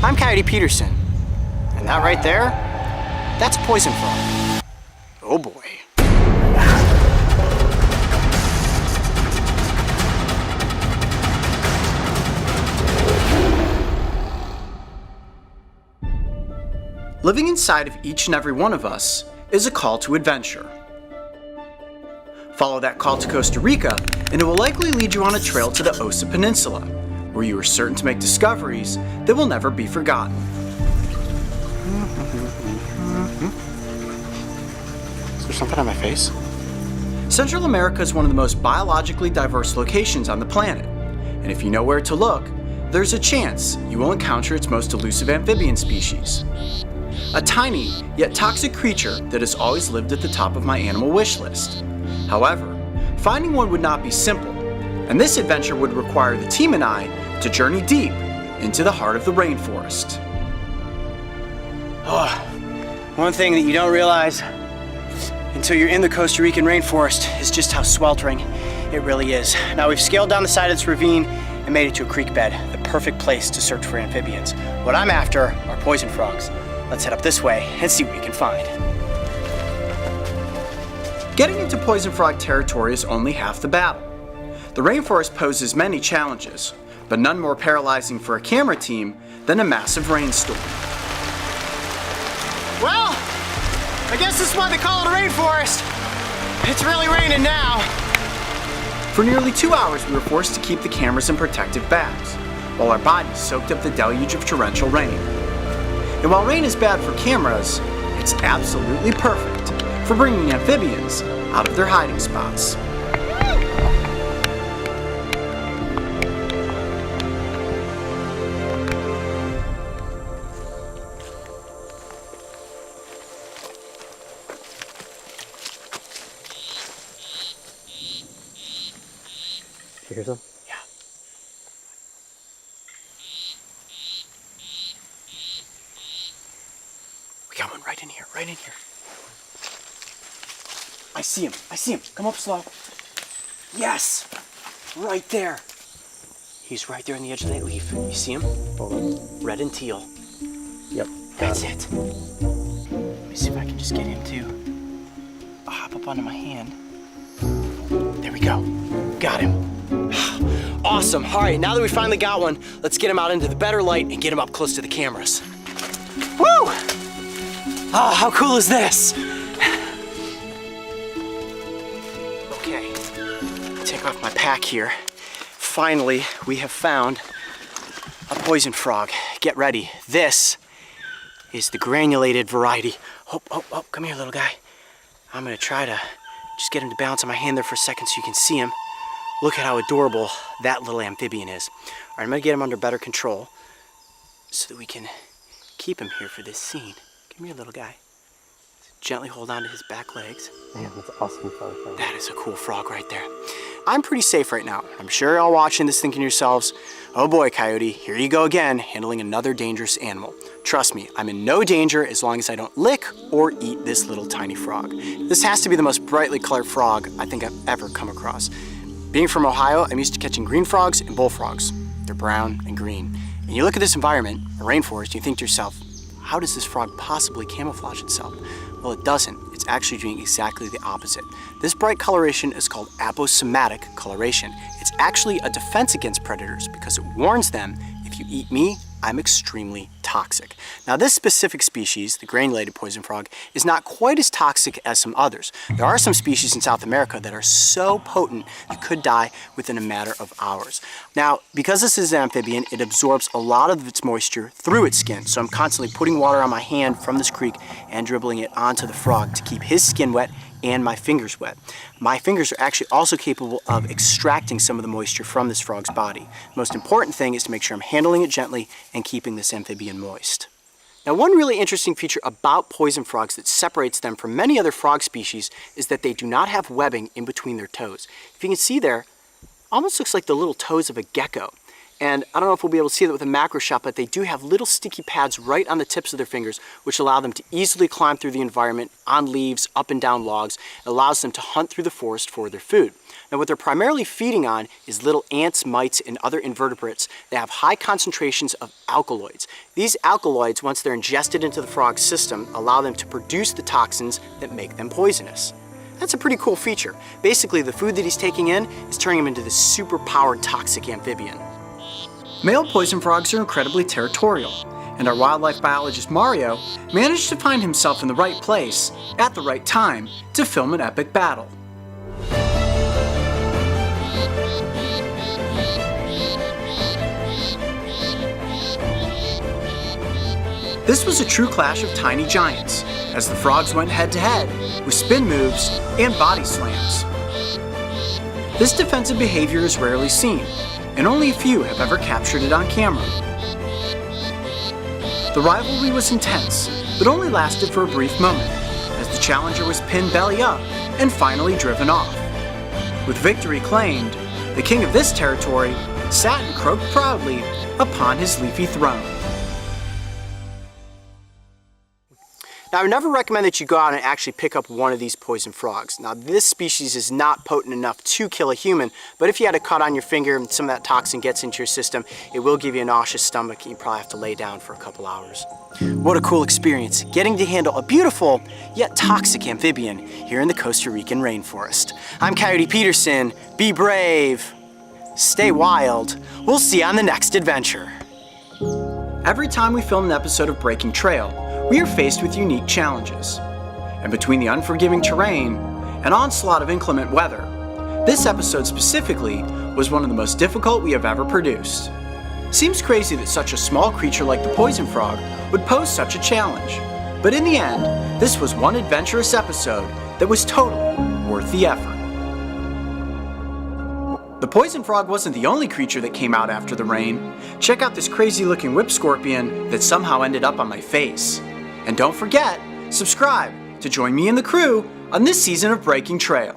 I'm Coyote Peterson, and that right there, that's a poison frog. Oh boy. Living inside of each and every one of us is a call to adventure. Follow that call to Costa Rica, and it will likely lead you on a trail to the Osa Peninsula, where you are certain to make discoveries that will never be forgotten. Is there something on my face? Central America is one of the most biologically diverse locations on the planet, and if you know where to look, there's a chance you will encounter its most elusive amphibian species. A tiny, yet toxic creature that has always lived at the top of my animal wish list. However, finding one would not be simple, and this adventure would require the team and I to journey deep into the heart of the rainforest. Oh, one thing that you don't realize until you're in the Costa Rican rainforest is just how sweltering it really is. Now we've scaled down the side of this ravine and made it to a creek bed, the perfect place to search for amphibians. What I'm after are poison frogs. Let's head up this way and see what we can find. Getting into poison frog territory is only half the battle. The rainforest poses many challenges, but none more paralyzing for a camera team than a massive rainstorm. Well, I guess this is why they call it a rainforest. It's really raining now. For nearly 2 hours, we were forced to keep the cameras in protective bags, while our bodies soaked up the deluge of torrential rain. And while rain is bad for cameras, it's absolutely perfect for bringing amphibians out of their hiding spots. You hear some? Yeah. We got one right in here, right in here. I see him, come up slow. Yes, right there. He's right there on the edge of that leaf. You see him? Hold on. Red and teal. Yep. That's it. Let me see if I can just get him to hop up onto my hand. There we go, got him. Awesome, all right, now that we finally got one, let's get him out into the better light and get him up close to the cameras. Woo! Oh, how cool is this? Okay, take off my pack here. Finally, we have found a poison frog. Get ready. This is the granulated variety. Oh, come here, little guy. I'm gonna try to just get him to bounce on my hand there for a second so you can see him. Look at how adorable that little amphibian is. All right, I'm gonna get him under better control so that we can keep him here for this scene. Come here, little guy. Gently hold on to his back legs. Man, that's awesome frog. That is a cool frog right there. I'm pretty safe right now. I'm sure y'all watching this thinking to yourselves, oh boy, Coyote, here you go again, handling another dangerous animal. Trust me, I'm in no danger as long as I don't lick or eat this little tiny frog. This has to be the most brightly colored frog I think I've ever come across. Being from Ohio, I'm used to catching green frogs and bullfrogs. They're brown and green. And you look at this environment, a rainforest, and you think to yourself, how does this frog possibly camouflage itself? Well, it doesn't. It's actually doing exactly the opposite. This bright coloration is called aposematic coloration. It's actually a defense against predators because it warns them, if you eat me, I'm extremely toxic. Now this specific species, the granulated poison frog, is not quite as toxic as some others. There are some species in South America that are so potent you could die within a matter of hours. Now, because this is an amphibian, it absorbs a lot of its moisture through its skin. So I'm constantly putting water on my hand from this creek and dribbling it onto the frog to keep his skin wet and my fingers wet. My fingers are actually also capable of extracting some of the moisture from this frog's body. The most important thing is to make sure I'm handling it gently and keeping this amphibian moist. Now, one really interesting feature about poison frogs that separates them from many other frog species is that they do not have webbing in between their toes. If you can see there, almost looks like the little toes of a gecko. And I don't know if we'll be able to see that with a macro shot, but they do have little sticky pads right on the tips of their fingers, which allow them to easily climb through the environment, on leaves, up and down logs. It allows them to hunt through the forest for their food. Now what they're primarily feeding on is little ants, mites, and other invertebrates that have high concentrations of alkaloids. These alkaloids, once they're ingested into the frog's system, allow them to produce the toxins that make them poisonous. That's a pretty cool feature. Basically, the food that he's taking in is turning him into this super-powered toxic amphibian. Male poison frogs are incredibly territorial, and our wildlife biologist Mario managed to find himself in the right place, at the right time, to film an epic battle. This was a true clash of tiny giants, as the frogs went head-to-head with spin moves and body slams. This defensive behavior is rarely seen, and only a few have ever captured it on camera. The rivalry was intense, but only lasted for a brief moment, as the challenger was pinned belly up and finally driven off. With victory claimed, the king of this territory sat and croaked proudly upon his leafy throne. Now, I would never recommend that you go out and actually pick up one of these poison frogs. Now, this species is not potent enough to kill a human, but if you had a cut on your finger and some of that toxin gets into your system, it will give you a nauseous stomach and you probably have to lay down for a couple hours. What a cool experience, getting to handle a beautiful, yet toxic amphibian here in the Costa Rican rainforest. I'm Coyote Peterson. Be brave, stay wild. We'll see you on the next adventure. Every time we film an episode of Breaking Trail, we are faced with unique challenges. And between the unforgiving terrain and onslaught of inclement weather, this episode specifically was one of the most difficult we have ever produced. Seems crazy that such a small creature like the poison frog would pose such a challenge. But in the end, this was one adventurous episode that was totally worth the effort. The poison frog wasn't the only creature that came out after the rain. Check out this crazy looking whip scorpion that somehow ended up on my face. And don't forget, subscribe to join me and the crew on this season of Breaking Trail.